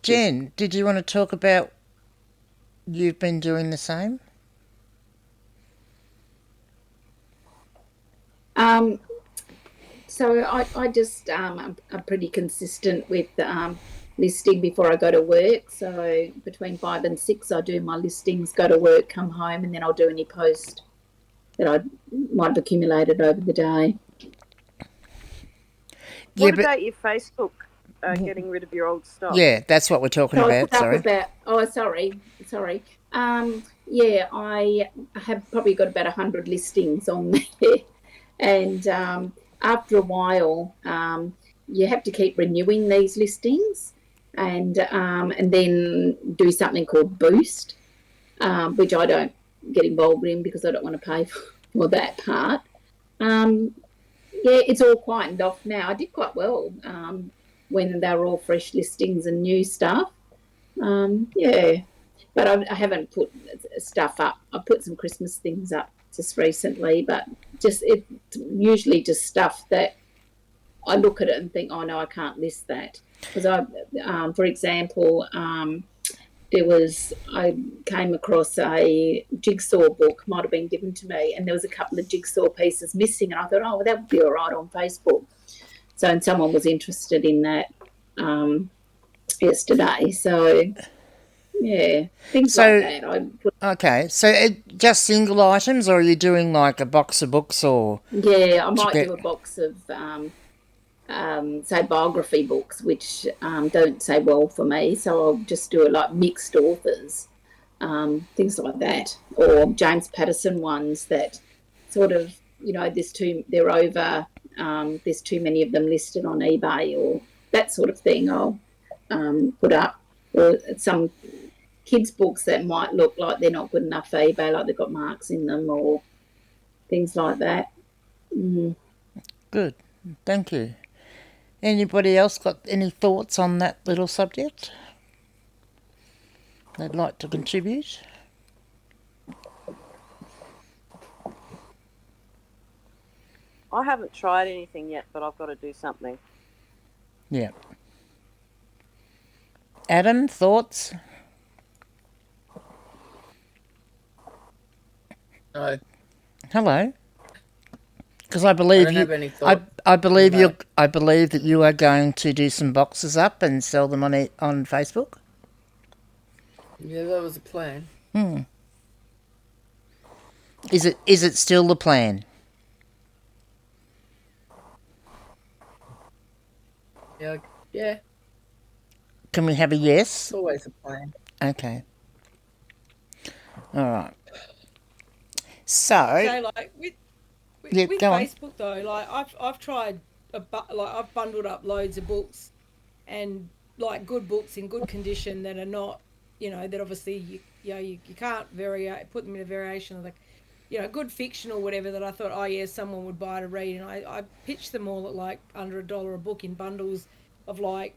Jen, did you want to talk about you've been doing the same? Um, so I just I'm pretty consistent with listing before I go to work. So between 5 and 6, I do my listings, go to work, come home, and then I'll do any post that I might have accumulated over the day. Yeah, What but about your Facebook? Getting rid of your old stock. yeah, that's what we're talking So I put about. up Sorry. about sorry. Yeah, I have probably got about 100 listings on there, and after a while, you have to keep renewing these listings, and then do something called boost, which I don't get involved in because I don't want to pay for that part. Um, yeah, it's all quietened off now. I did quite well when they were all fresh listings and new stuff. Yeah, but I haven't put stuff up. I put some Christmas things up just recently, but just it usually just stuff that I look at it and think, oh no, I can't list that because for example, I came across a jigsaw book, might have been given to me, and there was a couple of jigsaw pieces missing, and I thought, oh, well, that would be all right on Facebook. So, and someone was interested in that um, yesterday. So, yeah, things like So, that. okay, so just single items, or are you doing like a box of books, or Yeah, I to might get? do a box of say biography books, which don't say well for me. So I'll just do it like mixed authors, things like that, or James Patterson ones that sort of they're over. There's too many of them listed on eBay or that sort of thing. I'll put up, or some kids' books that might look like they're not good enough for eBay, like they've got marks in them or things like that. Mm. Good, thank you. Anybody else got any thoughts on that little subject they'd like to contribute? I haven't tried anything yet, but I've got to do something. Yeah. Adam, thoughts? No, Hello. Because I I believe don't you, have any I, thought I on believe you, that. I believe that you are going to do some boxes up and sell them on Facebook. Yeah, that was a plan. Is it still the plan? Yeah, yeah, Can we have a it's yes? always a plan. Okay. All right. So, Say like with, yeah, with go on. Facebook though, like I've tried like I've bundled up loads of books and like good books in good condition that are not, that obviously you can't put them in a variation of like, good fiction or whatever that I thought, oh yeah, someone would buy to read, and I pitched them all at like under $1 a book in bundles of like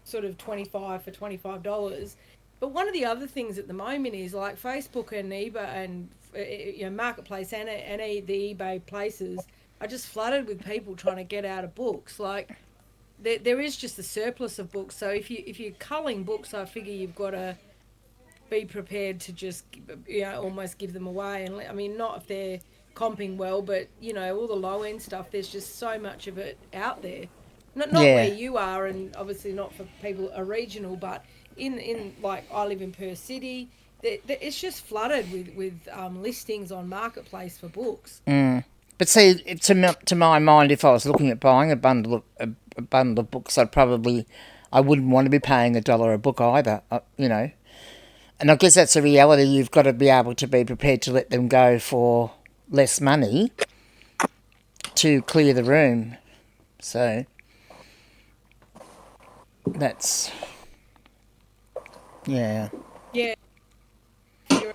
sort of 25 for $25. But one of the other things at the moment is like Facebook and eBay and marketplace and the eBay places are just flooded with people trying to get out of books. Like there is just a surplus of books. So if you're culling books, I figure you've got to be prepared to just almost give them away. And I mean, not if they're comping well, but all the low end stuff. There's just so much of it out there. Not where Yeah. you are, and obviously not for people a regional, but in like I live in Perth City. It's just flooded with listings on marketplace for books. But see, to my mind, if I was looking at buying a bundle of books, I wouldn't want to be paying $1 a book either. And I guess that's a reality. You've got to be able to be prepared to let them go for less money to clear the room. So that's yeah, Yeah, figure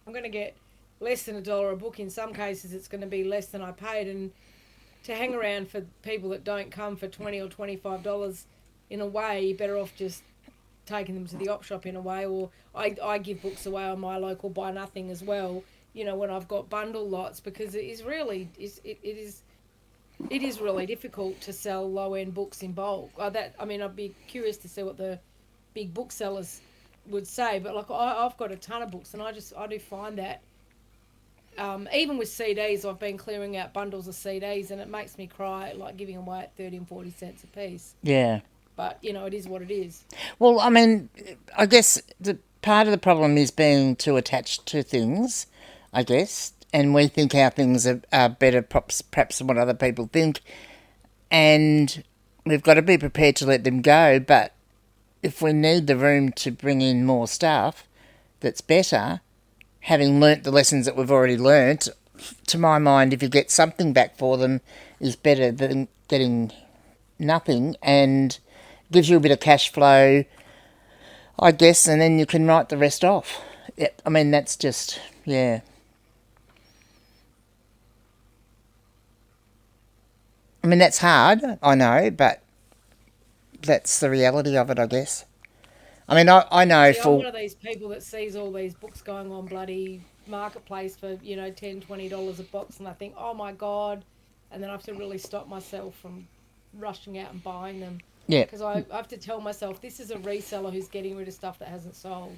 I'm going to get less than $1 a book. In some cases, it's going to be less than I paid, and to hang around for people that don't come for 20 or $25, in a way, you're better off just taking them to the op shop in a way. Or I give books away on my local buy nothing as well. When I've got bundle lots, because it is really difficult to sell low end books in bulk. That I mean, I'd be curious to see what the big booksellers would say, but like I've got a ton of books, and I do find that even with CDs, I've been clearing out bundles of CDs, and it makes me cry, like giving away at 30 and 40 cents a piece. Yeah. But it is what it is. Well, I mean, I guess the part of the problem is being too attached to things, I guess, and we think our things are better perhaps than what other people think, and we've got to be prepared to let them go. But if we need the room to bring in more stuff that's better, having learnt the lessons that we've already learnt, to my mind, if you get something back for them, is better than getting nothing, and gives you a bit of cash flow, I guess, and then you can write the rest off. Yeah, I mean, that's just, yeah. I mean, that's hard, I know, but that's the reality of it, I guess. I mean, I know See, I'm for... one of these people that sees all these books going on bloody marketplace for, $10, $20 a box, and I think, oh my God, and then I have to really stop myself from rushing out and buying them. Yeah. Because I have to tell myself, this is a reseller who's getting rid of stuff that hasn't sold.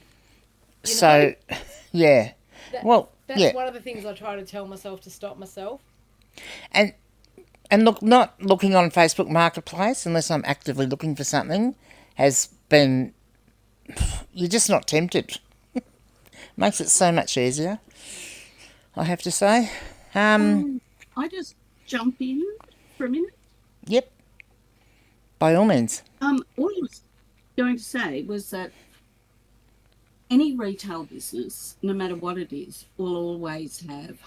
So, yeah. That's one of the things I try to tell myself to stop myself. And look, not looking on Facebook Marketplace unless I'm actively looking for something has been... You're just not tempted. Makes it so much easier, I have to say. I just jump in for a minute. Yep. By all means. All I was going to say was that any retail business, no matter what it is, will always have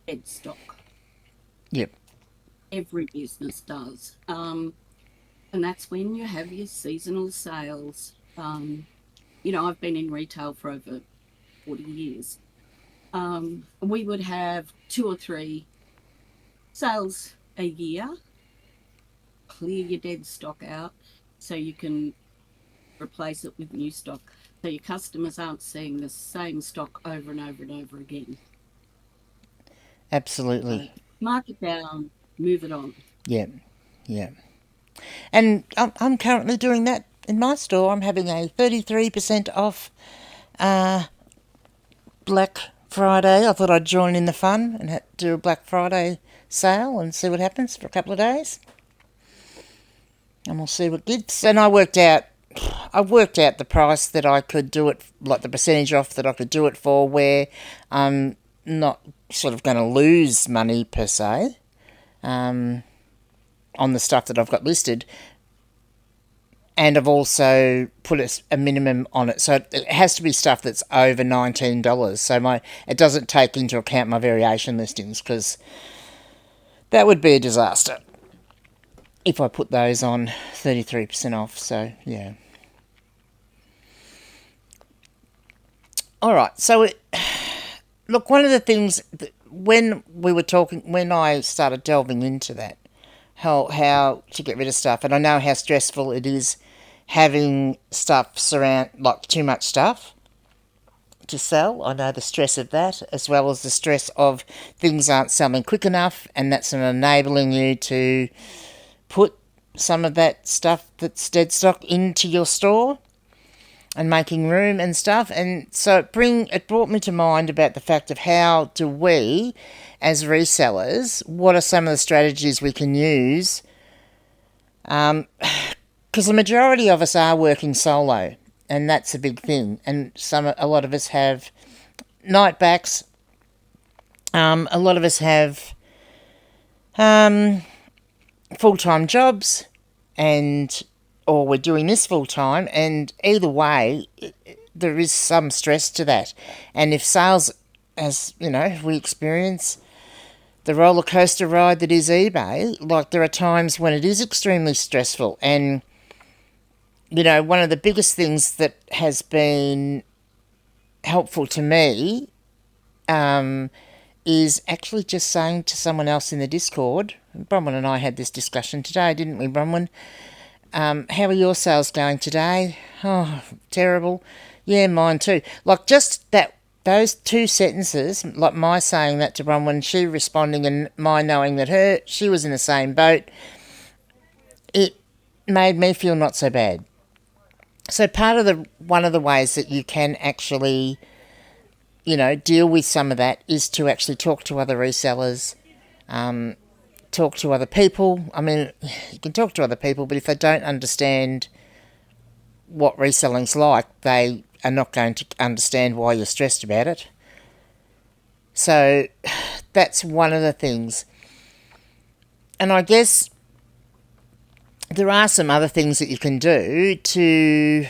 dead stock. Yep. Every business does. And that's when you have your seasonal sales. I've been in retail for over 40 years. We would have 2 or 3 sales a year. Clear your dead stock out so you can replace it with new stock, so your customers aren't seeing the same stock over and over and over again. Absolutely. So mark it down, move it on. Yeah. And I'm currently doing that in my store. I'm having a 33% off Black Friday. I thought I'd join in the fun and do a Black Friday sale and see what happens for a couple of days. And we'll see what gives. And I worked out the price that I could do it, like the percentage off that I could do it for, where I'm not sort of going to lose money per se on the stuff that I've got listed. And I've also put a minimum on it. So it has to be stuff that's over $19. So it doesn't take into account my variation listings, because that would be a disaster if I put those on 33% off. So, yeah. All right. So, look, one of the things when I started delving into that, how to get rid of stuff, and I know how stressful it is having stuff like too much stuff to sell. I know the stress of that, as well as the stress of things aren't selling quick enough, and that's not enabling you to put some of that stuff that's dead stock into your store and making room and stuff. And so it brought me to mind about the fact of how do we, as resellers, what are some of the strategies we can use? Because the majority of us are working solo, and that's a big thing. And a lot of us have night backs. A lot of us have full-time jobs, or we're doing this full-time, and either way, there is some stress to that. And if sales, as we experience the roller coaster ride that is eBay, like there are times when it is extremely stressful. And one of the biggest things that has been helpful to me is actually just saying to someone else in the Discord. Bronwyn and I had this discussion today, didn't we, Bronwyn? How are your sales going today? Oh, terrible. Yeah, mine too. Like just those 2 sentences, like my saying that to Bronwyn, she responding, and my knowing that she was in the same boat, it made me feel not so bad. So one of the ways that you can actually, deal with some of that is to actually talk to other resellers, talk to other people. I mean, you can talk to other people, but if they don't understand what reselling's like, they are not going to understand why you're stressed about it. So that's one of the things. And I guess there are some other things that you can do to,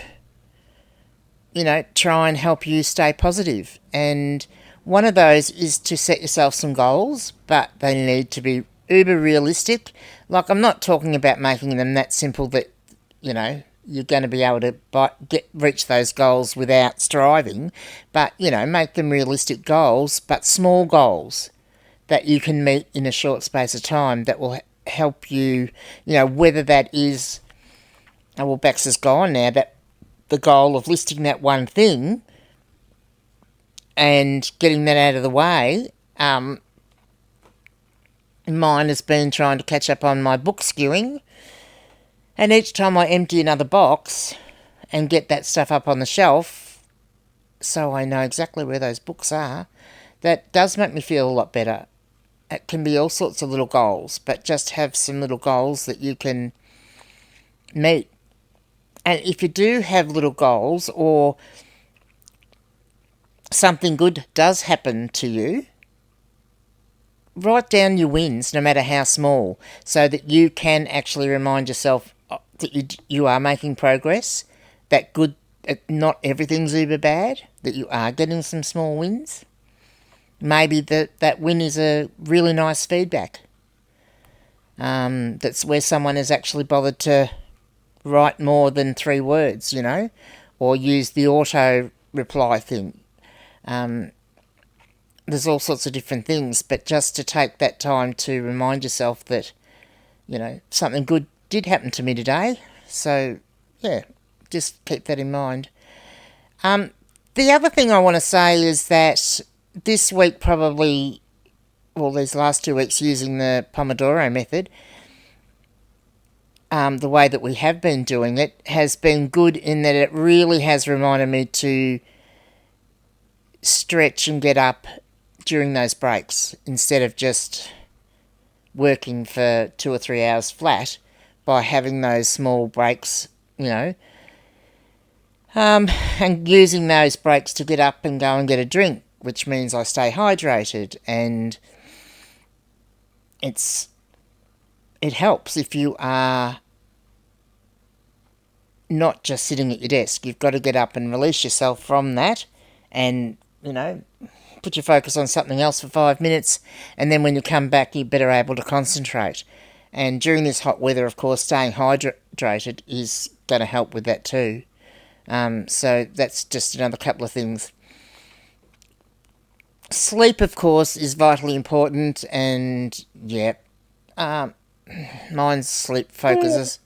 try and help you stay positive. And one of those is to set yourself some goals, but they need to be uber realistic. Like, I'm not talking about making them that simple that, you're going to be able to reach those goals without striving, but, make them realistic goals, but small goals that you can meet in a short space of time that will help you, whether that is, well, Bex is gone now, that the goal of listing that one thing and getting that out of the way. Mine has been trying to catch up on my book skewing, and each time I empty another box and get that stuff up on the shelf so I know exactly where those books are, that does make me feel a lot better. It can be all sorts of little goals, but just have some little goals that you can meet. And if you do have little goals, or something good does happen to you, write down your wins, no matter how small, so that you can actually remind yourself that you are making progress, that not everything's uber bad, that you are getting some small wins. Maybe that win is a really nice feedback. That's where someone has actually bothered to write more than 3 words, or use the auto reply thing. There's all sorts of different things, but just to take that time to remind yourself that, something good did happen to me today. So, yeah, just keep that in mind. The other thing I want to say is that this week these last 2 weeks using the Pomodoro method, the way that we have been doing it has been good in that it really has reminded me to stretch and get up during those breaks instead of just working for 2 or 3 hours flat, by having those small breaks, and using those breaks to get up and go and get a drink, which means I stay hydrated, and it helps if you are not just sitting at your desk. You've got to get up and release yourself from that and, put your focus on something else for 5 minutes, and then when you come back, you're better able to concentrate. And during this hot weather, of course, staying hydrated is going to help with that too. So that's just another couple of things. Sleep, of course, is vitally important, and mine's sleep focuses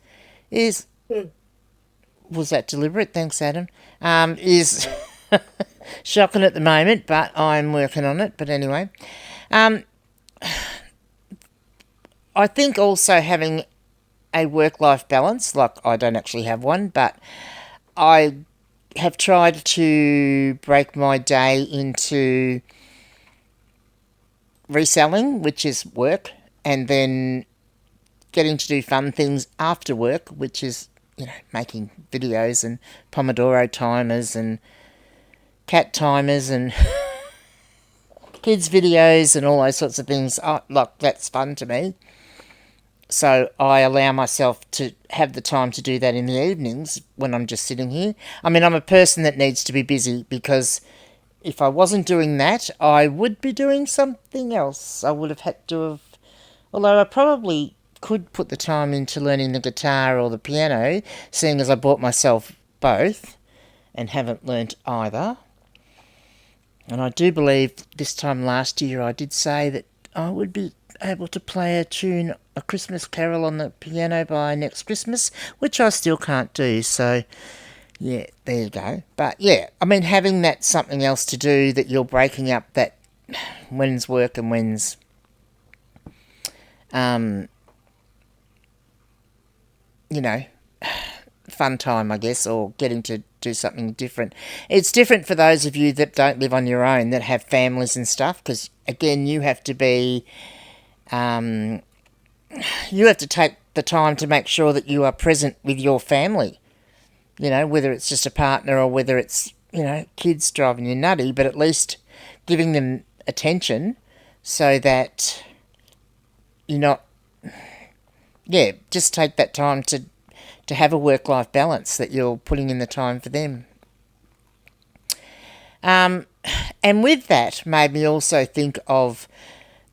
is... Was that deliberate? Thanks, Adam. Is shocking at the moment, but I'm working on it. But anyway, I think also having a work-life balance, like I don't actually have one, but I have tried to break my day into reselling, which is work, and then getting to do fun things after work, which is, making videos and Pomodoro timers and cat timers and kids videos and all those sorts of things. That's fun to me. So I allow myself to have the time to do that in the evenings when I'm just sitting here. I mean, I'm a person that needs to be busy, because if I wasn't doing that, I would be doing something else. I would have had to have... Although I probably could put the time into learning the guitar or the piano, seeing as I bought myself both and haven't learnt either. And I do believe this time last year I did say that I would be able to play a Christmas carol on the piano by next Christmas, which I still can't do. So, yeah, there you go. But, yeah, I mean, having that something else to do, that you're breaking up that when's work and when's... fun time, I guess, or getting to do something different. It's different for those of you that don't live on your own, that have families and stuff, because, again, you have to be... you have to take the time to make sure that you are present with your family. You know, whether it's just a partner or whether it's, you know, kids driving you nutty, but at least giving them attention so that you're not... Yeah, just take that time to have a work-life balance, that you're putting in the time for them. And with that made me also think of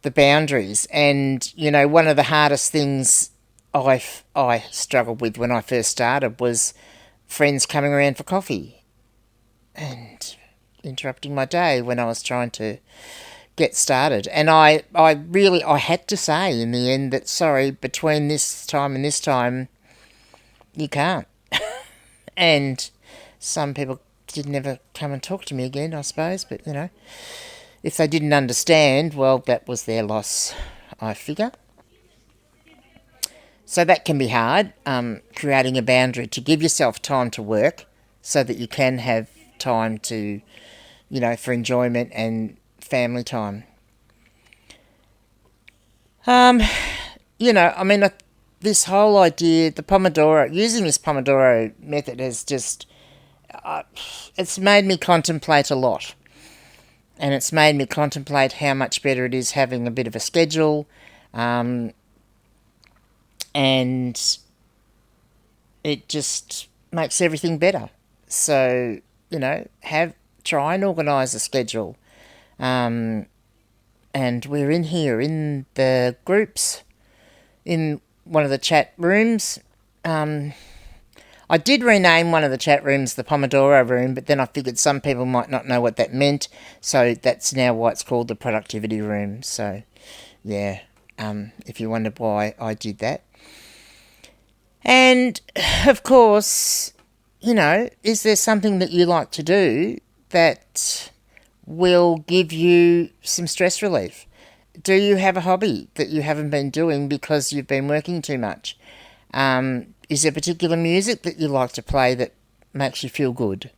the boundaries. And, you know, one of the hardest things I struggled with when I first started was friends coming around for coffee and interrupting my day when I was trying to get started. And I had to say in the end that, sorry, between this time and this time, you can't. And some people did never come and talk to me again, I suppose. But, you know, if they didn't understand, well, that was their loss, I figure. So that can be hard, creating a boundary to give yourself time to work so that you can have time to, you know, for enjoyment and family time. You know, I mean, this whole idea, the Pomodoro, using this Pomodoro method has just, it's made me contemplate a lot. And it's made me contemplate how much better it is having a bit of a schedule, and it just makes everything better. So, you know, try and organise a schedule. And we're in here in the groups, in one of the chat rooms. I did rename one of the chat rooms the Pomodoro room, but then I figured some people might not know what that meant, so that's now why it's called the productivity room. So, yeah, if you wondered why I did that. And, of course, you know, is there something that you like to do that will give you some stress relief? Do you have a hobby that you haven't been doing because you've been working too much? Is there particular music that you like to play that makes you feel good?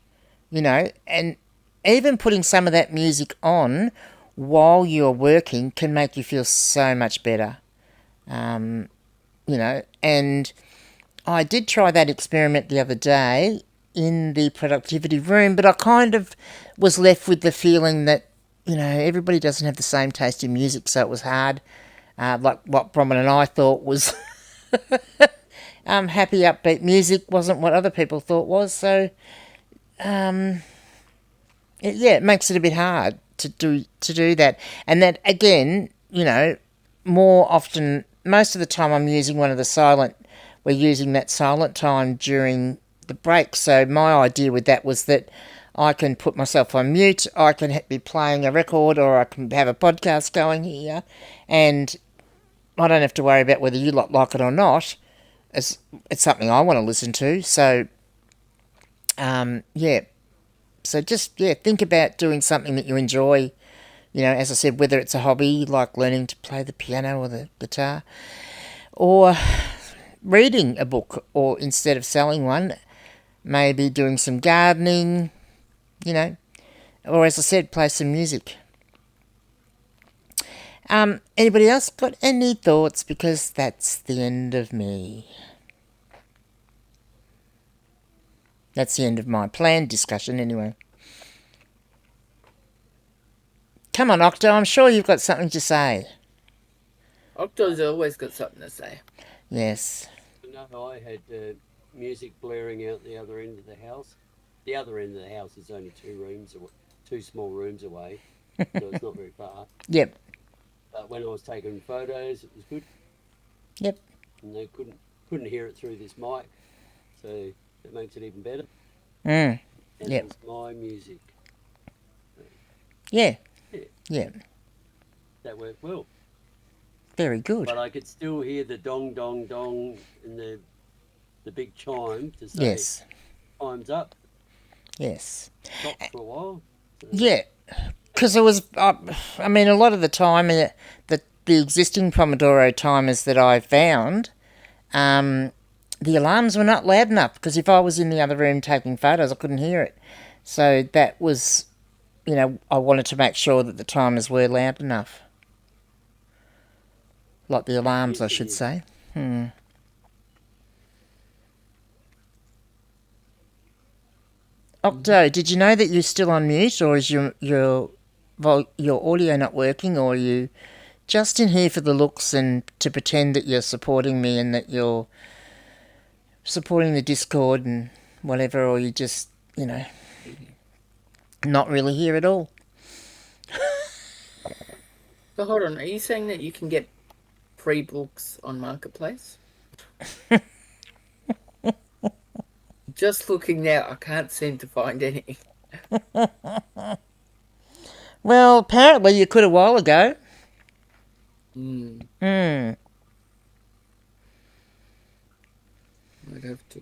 You know, and even putting some of that music on while you're working can make you feel so much better. You know, and I did try that experiment the other day in the productivity room, but I kind of was left with the feeling that, you know, everybody doesn't have the same taste in music, so it was hard. Like what Bronwyn and I thought was happy, upbeat music wasn't what other people thought was. So, it makes it a bit hard to do that. And that, again, you know, more often, most of the time we're using that silent time during the break. So my idea with that was that I can put myself on mute, I can be playing a record, or I can have a podcast going here, and I don't have to worry about whether you like it or not. It's something I want to listen to. So, So just, think about doing something that you enjoy. You know, as I said, whether it's a hobby like learning to play the piano or the guitar, or reading a book, or instead of selling one, maybe doing some gardening, you know, or as I said, play some music. Anybody else got any thoughts? Because that's the end of me. That's the end of my planned discussion anyway. Come on, Octo, I'm sure you've got something to say. Octo's always got something to say. Yes. No, I had music blaring out the other end of the house. The other end of the house is only two small rooms away, so it's not very far. Yep. But when I was taking photos, it was good. Yep. And they couldn't hear it through this mic, so it makes it even better. And yep. It was my music. Yeah. Yeah. Yeah. That worked well. Very good. But I could still hear the dong, dong, dong and the big chime to say, yes, time's up. Yes. Stopped for a while. So. Yeah. Because it was, I mean, a lot of the time, the existing Pomodoro timers that I found, the alarms were not loud enough, because if I was in the other room taking photos, I couldn't hear it. So that was, I wanted to make sure that the timers were loud enough. Like the alarms, I should say. Octo, did you know that you're still on mute, or is your audio not working, or are you just in here for the looks and to pretend that you're supporting me and that you're supporting the Discord and whatever, or you just, not really here at all? So hold on, are you saying that you can get free books on Marketplace? Just looking now, I can't seem to find any. Well, apparently you could a while ago. I'd have to.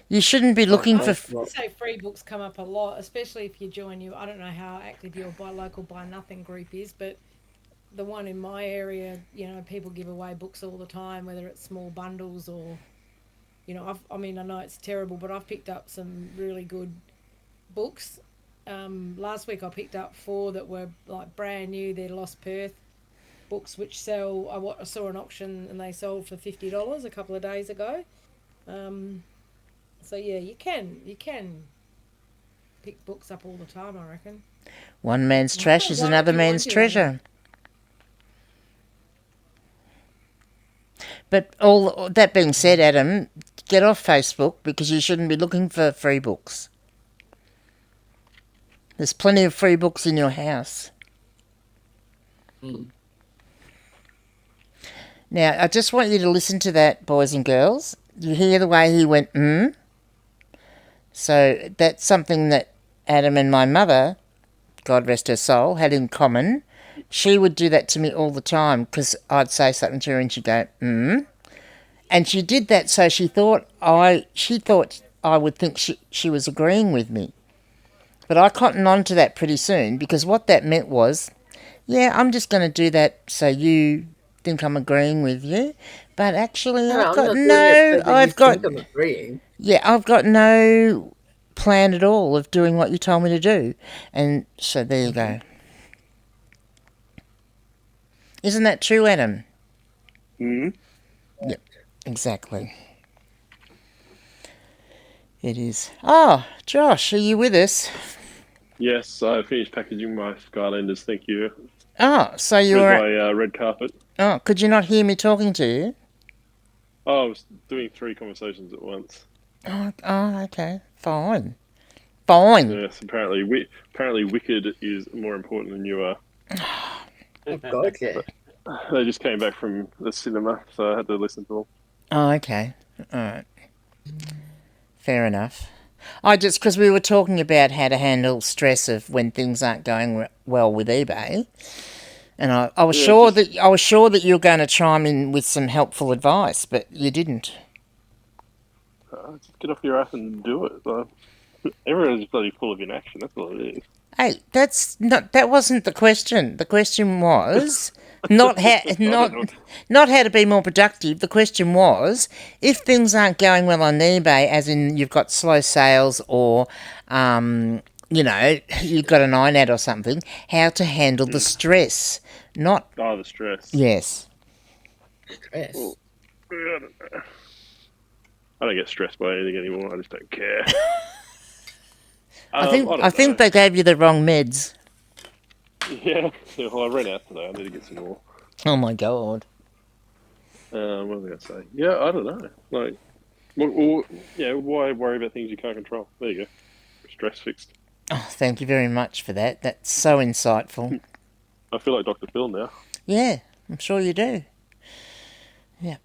You shouldn't be looking for... I say free books come up a lot, especially if you join I don't know how active your buy local, buy nothing group is, but the one in my area, people give away books all the time, whether it's small bundles or, I know it's terrible, but I've picked up some really good books. Last week I picked up 4 that were like brand new. They're Lost Perth books, which sell. I saw an auction and they sold for $50 a couple of days ago. So yeah, you can pick books up all the time, I reckon. One man's trash is another man's treasure. But all that being said, Adam, get off Facebook, because you shouldn't be looking for free books. There's plenty of free books in your house. Now, I just want you to listen to that, boys and girls. You hear the way he went, So that's something that Adam and my mother, God rest her soul, had in common. She would do that to me all the time, because I'd say something to her and she'd go, And she did that, so she thought I would think she was agreeing with me. But I cottoned on to that pretty soon, because what that meant was, yeah, I'm just going to do that so you think I'm agreeing with you. But actually, I've got no plan at all of doing what you told me to do. And so there you go. Isn't that true, Adam? Yep, exactly. It is. Oh, Josh, are you with us? Yes, I finished packaging my Skylanders, thank you. Oh, so you With were... my red carpet. Oh, could you not hear me talking to you? Oh, I was doing 3 conversations at once. Oh, okay. Fine. Yes, apparently Wicked is more important than you are. Oh, God, yeah. They just came back from the cinema, so I had to listen to them. Oh, okay. All right. Fair enough. Because we were talking about how to handle stress of when things aren't going well with eBay, and I was sure that you were going to chime in with some helpful advice, but you didn't. Just get off your ass and do it. Everyone's bloody full of inaction. That's all it is. Hey, that wasn't the question. The question was not how to be more productive. The question was, if things aren't going well on eBay, as in you've got slow sales or you've got an INAD or something, how to handle the stress. Not the stress. Yes. Stress. Well, I don't know. I don't get stressed by anything anymore. I just don't care. I think they gave you the wrong meds. Yeah, well, I ran out today. I need to get some more. Oh my God. What was I going to say? Yeah, I don't know. Why worry about things you can't control? There you go. Stress fixed. Oh, thank you very much for that. That's so insightful. I feel like Dr. Phil now. Yeah, I'm sure you do. Yeah.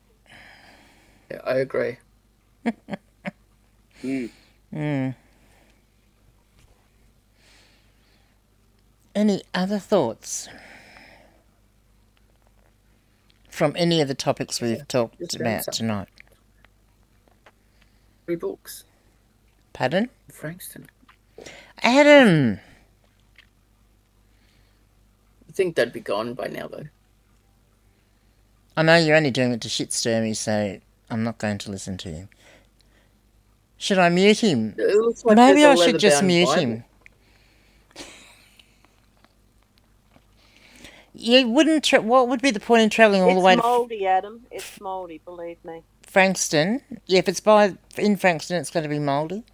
Yeah, I agree. Any other thoughts from any of the topics we've talked about tonight? Free books. Pardon? Frankston. Adam! I think they'd be gone by now, though. I know you're only doing it to shit stir me, so I'm not going to listen to him. Should I mute him? It looks like Maybe I there's a should just leather-bound mute Bible. him. You wouldn't. What would be the point in travelling all the way It's to mouldy, Adam. It's mouldy, believe me. Frankston? Yeah, if it's in Frankston, it's going to be mouldy.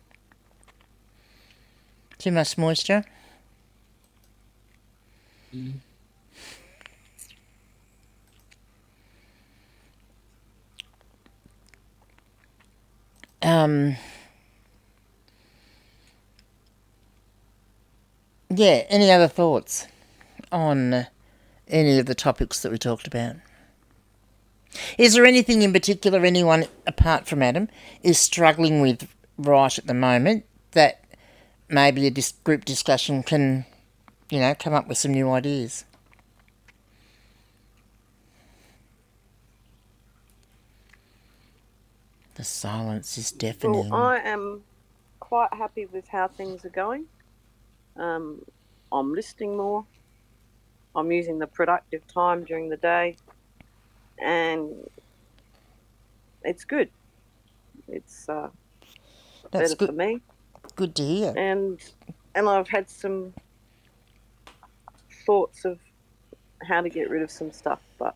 Too much moisture. Yeah, any other thoughts on any of the topics that we talked about? Is there anything in particular anyone, apart from Adam, is struggling with right at the moment that maybe a group discussion can, come up with some new ideas? The silence is deafening. Well, I am quite happy with how things are going. I'm listing more. I'm using the productive time during the day, and it's good. It's That's better good. for me. Good to hear. And I've had some thoughts of how to get rid of some stuff, but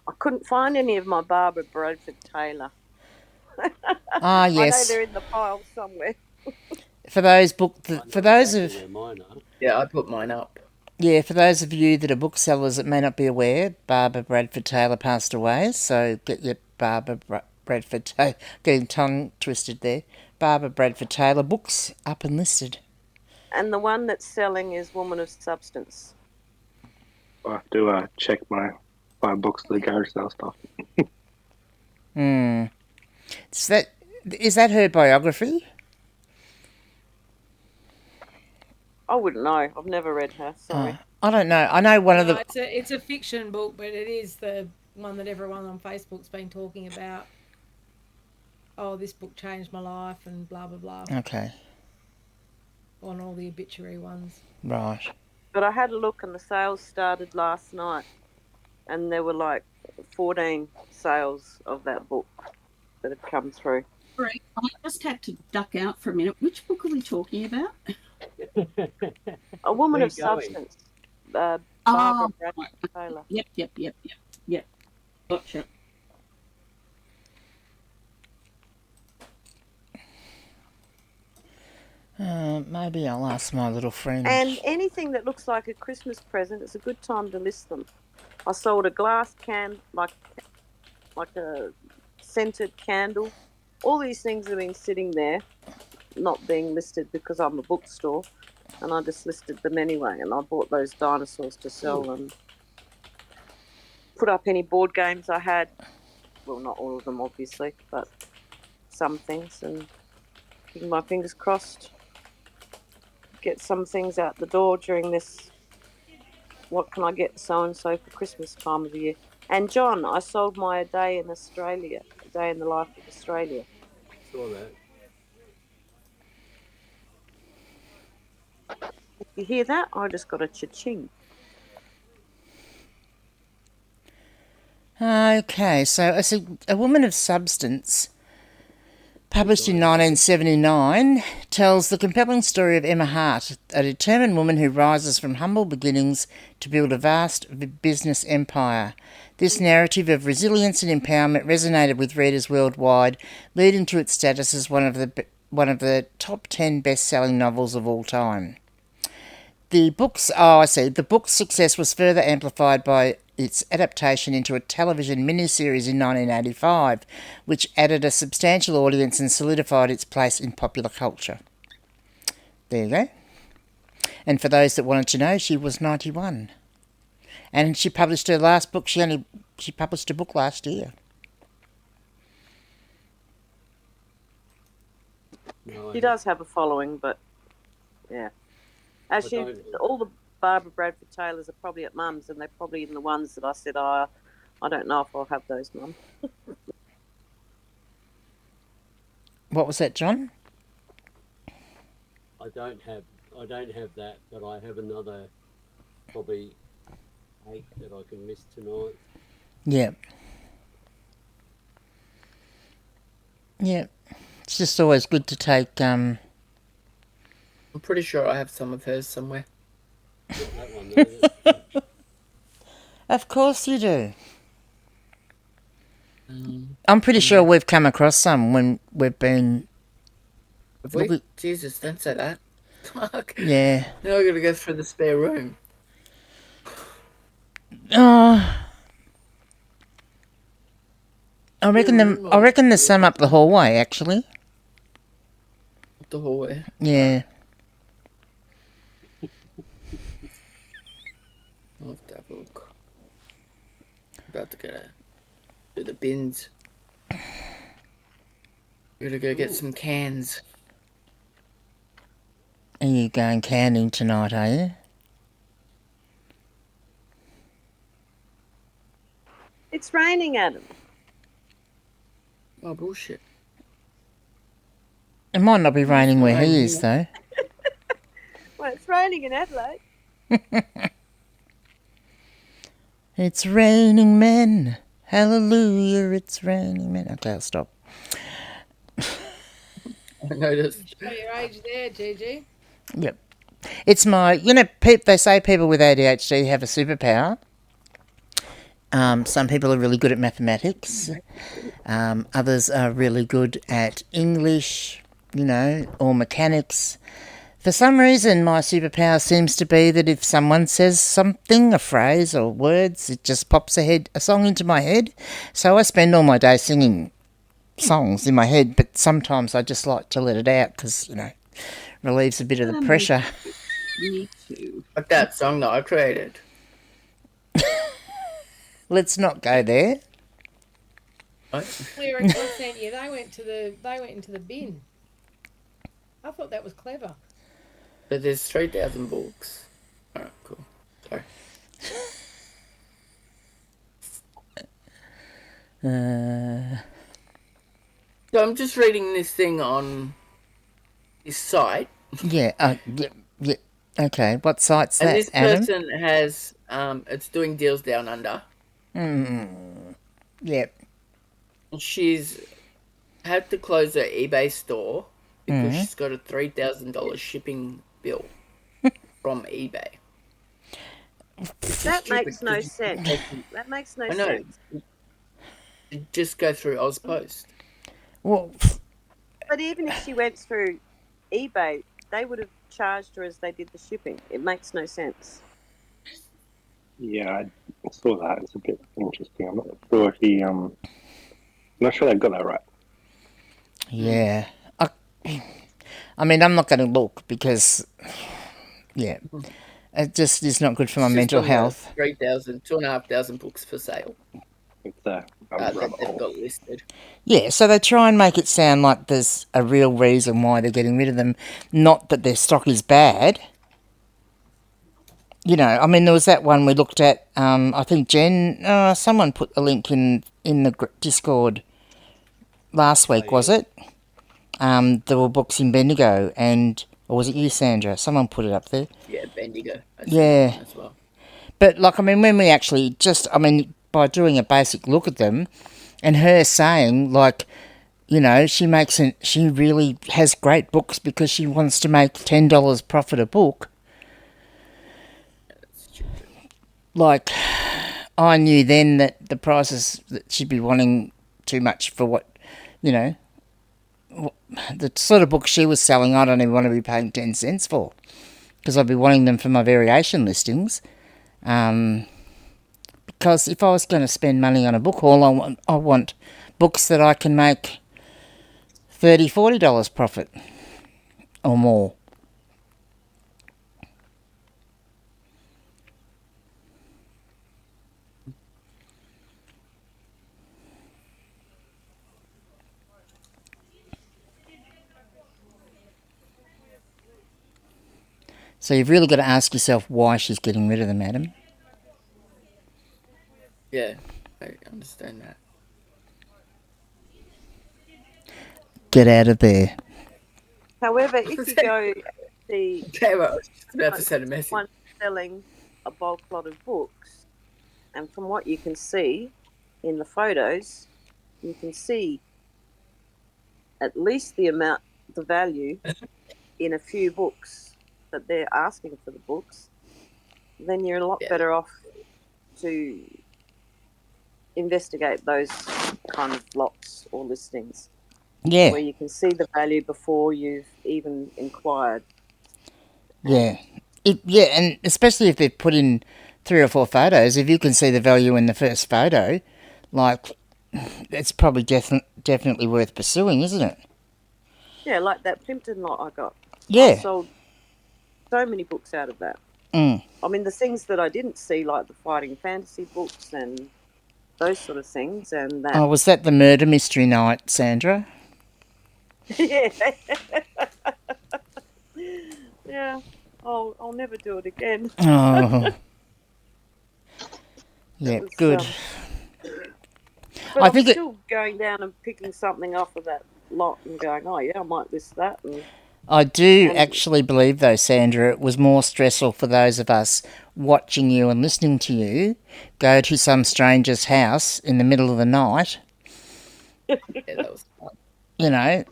I couldn't find any of my Barbara Bradford Taylor. Ah, I know yes. they're in the pile somewhere. For those Exactly where mine are. Yeah, I put mine up. Yeah, for those of you that are booksellers that may not be aware, Barbara Bradford Taylor passed away, so get your Barbara Bradford Taylor, getting tongue twisted there, Barbara Bradford Taylor books up and listed. And the one that's selling is Woman of Substance. I have to check my books to the garage sale stuff. Is that her biography? I wouldn't know. I've never read her. Sorry. I don't know. I know one of the... It's a fiction book, but it is the one that everyone on Facebook's been talking about. Oh, this book changed my life and blah, blah, blah. Okay. On all the obituary ones. Right. But I had a look and the sales started last night, and there were like 14 sales of that book that had come through. Sorry, I just had to duck out for a minute. Which book are we talking about? A Woman Where of you going? Substance. Barbara Bradford Taylor. Yep. Gotcha. Maybe I'll ask my little friend. And anything that looks like a Christmas present, it's a good time to list them. I sold a glass can, like a scented candle. All these things have been sitting there, not being listed because I'm a bookstore, and I just listed them anyway. And I bought those dinosaurs to sell and put up any board games I had. Well, not all of them, obviously, but some things. And keeping my fingers crossed, get some things out the door during this. What can I get so-and-so for Christmas time of the year? And John, I sold my A Day in Australia, A Day in the Life of Australia. Saw that. You hear that? I just got a cha-ching. Okay, so A Woman of Substance, published in 1979, tells the compelling story of Emma Hart, a determined woman who rises from humble beginnings to build a vast business empire. This narrative of resilience and empowerment resonated with readers worldwide, leading to its status as one of the top 10 best-selling novels of all time. The book's success was further amplified by its adaptation into a television miniseries in 1985, which added a substantial audience and solidified its place in popular culture. There you go. And for those that wanted to know, she was 91. And she published her last book. She published a book last year. No, She does have a following, but yeah. Actually, all the Barbara Bradford Taylors are probably at Mum's, and they're probably in the ones that I said, I don't know if I'll have those, Mum. What was that, John? I don't have that, but I have another probably 8 that I can list tonight. Yeah. Yeah. It's just always good to take. I'm pretty sure I have some of hers somewhere. Not that one though. Of course you do. Um, I'm pretty sure we've come across some when we've been. have we? Look Jesus, don't say that. Fuck. Yeah. Now I gotta go through the spare room. Oh. I reckon there's some up the hallway actually. Up the hallway. Yeah. I'll have to have a look. About to go to the bins. Gotta go get some cans. Are you going canning tonight, are you? It's raining, Adam. Oh, bullshit. It might not be raining where he is though. Well, it's raining in Adelaide. It's raining men. Hallelujah, it's raining men. Okay, I'll stop. I noticed. Show your age there, Gigi. Yep. It's my, they say people with ADHD have a superpower. Some people are really good at mathematics. Others are really good at English, or mechanics. For some reason, my superpower seems to be that if someone says something, a phrase or words, it just pops a song into my head. So I spend all my day singing songs in my head, but sometimes I just like to let it out because, relieves a bit of the pressure. Me too. Like that song that I created. Let's not go there. Lyrics I sent you, they went into the bin. I thought that was clever. But there's 3,000 books. Alright, cool. Sorry. So I'm just reading this thing on this site. Yeah. Okay, what site's And that, this Adam? person has, it's doing deals down under. Yep. She's had to close her eBay store because she's got a $3,000 shipping bill from eBay. That makes no sense. That makes no I know. sense. Just go through Ozpost. Well, But even if she went through eBay, they would have charged her as they did the shipping. It makes no sense. Yeah, I saw that. It's a bit interesting. I'm not sure if he. I'm not sure they got that right. yeah. I mean, I'm not going to look because, yeah, it just is not good for my mental health. 2,500 books for sale It's a that rabbit they've hole. got listed. Yeah, so they try and make it sound like there's a real reason why they're getting rid of them, not that their stock is bad. I mean, there was that one we looked at. I think Jen, someone put a link in the Discord last week, was it? There were books in Bendigo, or was it you, Sandra? Someone put it up there. Yeah, Bendigo. Yeah. As well. But, when we actually by doing a basic look at them, and her saying, she really has great books because she wants to make $10 profit a book. I knew then that the prices that she'd be wanting too much for what, the sort of books she was selling, I don't even want to be paying 10 cents for because I'd be wanting them for my variation listings. Because if I was going to spend money on a book haul, I want books that I can make $30, $40 profit or more. So you've really got to ask yourself why she's getting rid of them, Adam. Yeah, I understand that. Get out of there. However, if you go the Okay, well, I was just about to send a message. one selling a bulk lot of books, and from what you can see in the photos, you can see at least the value in a few books that they're asking for the books, then you're a lot better off to investigate those kind of lots or listings. Yeah. Where you can see the value before you've even inquired. Yeah. And especially if they've put in 3 or 4 photos, if you can see the value in the first photo, like, it's probably definitely worth pursuing, isn't it? Yeah, like that Plimpton lot I got. Yeah. I sold so many books out of that. Mm. I mean, the things that I didn't see, like the fighting fantasy books and those sort of things, and that. Oh, was that the murder mystery night, Sandra? Yeah. Yeah. I'll never do it again. Oh. Yeah, good. But I I'm think still going down and picking something off of that lot and going, oh yeah, I might list that. I do actually believe, though, Sandra, it was more stressful for those of us watching you and listening to you go to some stranger's house in the middle of the night. Yeah, that was fun. You know.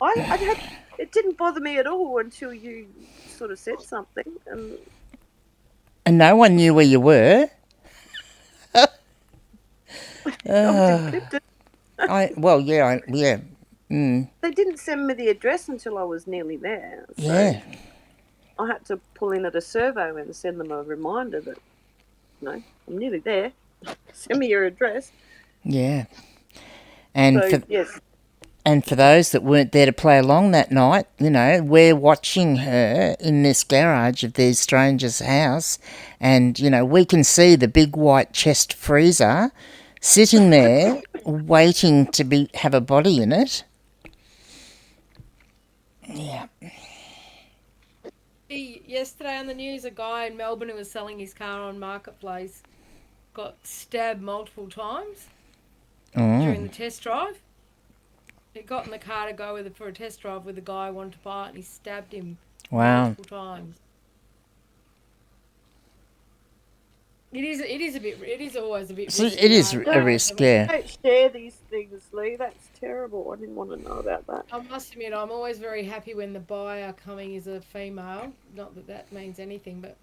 It didn't bother me at all until you sort of said something. And no one knew where you were. Yeah. Mm. They didn't send me the address until I was nearly there. So Yeah. I had to pull in at a servo and send them a reminder that, I'm nearly there. Send me your address. Yeah. And so, yes. And for those that weren't there to play along that night, we're watching her in this garage of these strangers' house, and, we can see the big white chest freezer sitting there waiting to have a body in it. Yeah. Yesterday on the news, a guy in Melbourne who was selling his car on Marketplace got stabbed multiple times during the test drive. He got in the car to go for a test drive with the guy who wanted to buy it, and he stabbed him multiple times. It is always a bit risky. It is a risk, yeah. Don't share these things, Lee. That's terrible. I didn't want to know about that. I must admit, I'm always very happy when the buyer coming is a female. Not that that means anything, but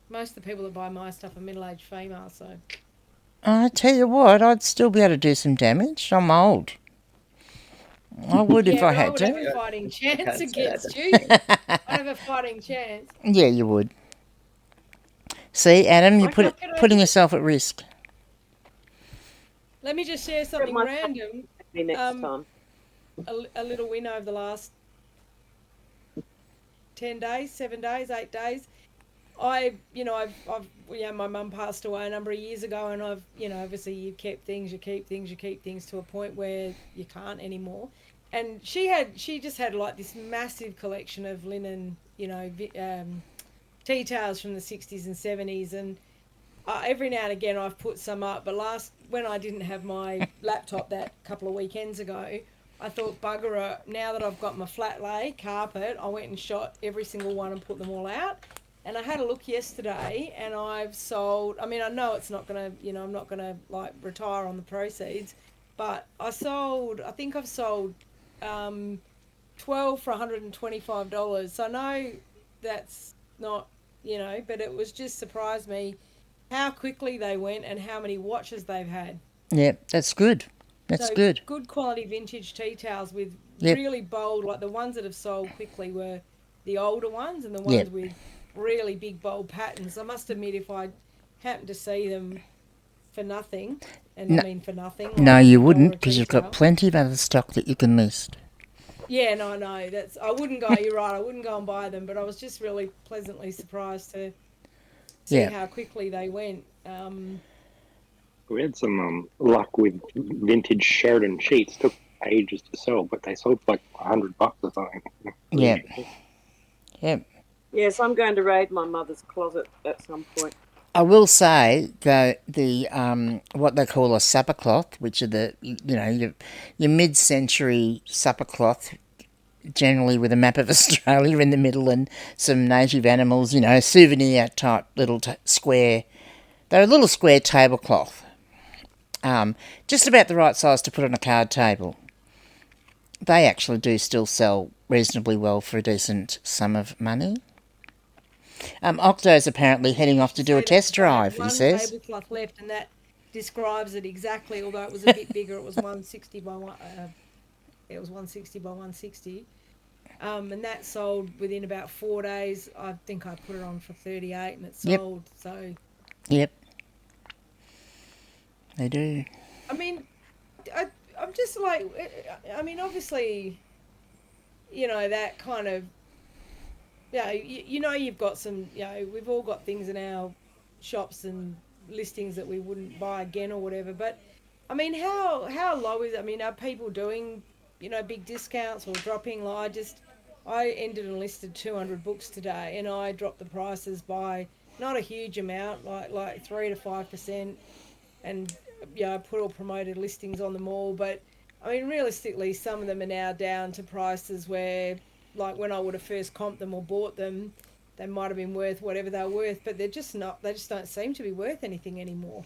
most of the people that buy my stuff are middle-aged females, so... I tell you what, I'd still be able to do some damage. I'm old. I would if I had to. I would have a fighting chance against you. I'd have a fighting chance. Yeah, you would. See, Adam, you're putting yourself at risk. Let me just share something random. Next time. A little win over the last 10 days, 7 days, 8 days. My mum passed away a number of years ago, and obviously you keep things to a point where you can't anymore. And she just had like this massive collection of linen, tea towels from the 60s and 70s, and every now and again I've put some up, but when I didn't have my laptop that couple of weekends ago, I thought, bugger it, now that I've got my flat lay carpet, I went and shot every single one and put them all out. And I had a look yesterday, and I've sold, I know it's not going to, I'm not going to like retire on the proceeds, but I think I've sold 12 for $125. So I know that's not, but it was just surprised me how quickly they went and how many watches they've had. Yeah, that's good. That's good. Good quality vintage tea towels with really bold, like the ones that have sold quickly were the older ones, and the ones with really big bold patterns. I must admit, if I happened to see them for nothing, and I mean for nothing. Like no, you wouldn't, because you've got plenty of other stock that you can list. Yeah, no, I wouldn't go, you're right, I wouldn't go and buy them, but I was just really pleasantly surprised to see how quickly they went. We had some luck with vintage Sheridan sheets. Took ages to sell, but they sold for like $100 or something. Yeah. Yeah. Yes, I'm going to raid my mother's closet at some point. I will say the what they call a supper cloth, which are your mid-century supper cloth, generally with a map of Australia in the middle and some native animals, souvenir type little square. They're a little square tablecloth, just about the right size to put on a card table. they actually do still sell reasonably well for a decent sum of money. OCTO'S apparently heading off to do a test drive, he says. One tablecloth left, and that describes it exactly. Although it was a bit bigger, it was 160 by one. It was 160 by 160. And that sold within about 4 days. I think I put it on for 38, and it sold. Yep. So. Yep. They do. I mean, I'm just like, I mean, obviously, that kind of, you've got some, we've all got things in our shops and listings that we wouldn't buy again or whatever. But, I mean, how low is it? I mean, are people doing, big discounts or dropping? Like, I ended and listed 200 books today, and I dropped the prices by not a huge amount, like 3 to 5%, and I put all promoted listings on them all. But I mean, realistically, some of them are now down to prices where, like, when I would have first comped them or bought them, they might have been worth whatever they were worth, but they're just not. They just don't seem to be worth anything anymore.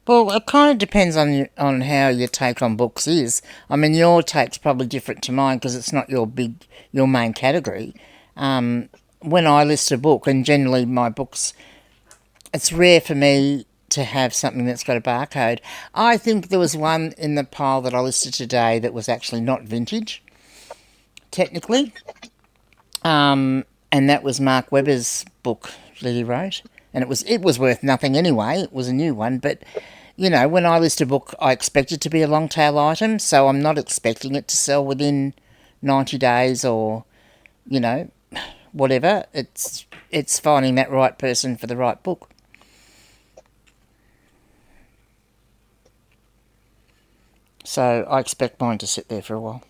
Well, it kind of depends on how your take on books is. I mean, your take's probably different to mine because it's not your main category. When I list a book, and generally my books, it's rare for me to have something that's got a barcode. I think there was one in the pile that I listed today that was actually not vintage, technically. And that was Mark Webber's book that he wrote. And it was worth nothing anyway. It was a new one. But, when I list a book, I expect it to be a long tail item. So I'm not expecting it to sell within 90 days or, whatever. It's finding that right person for the right book. So I expect mine to sit there for a while.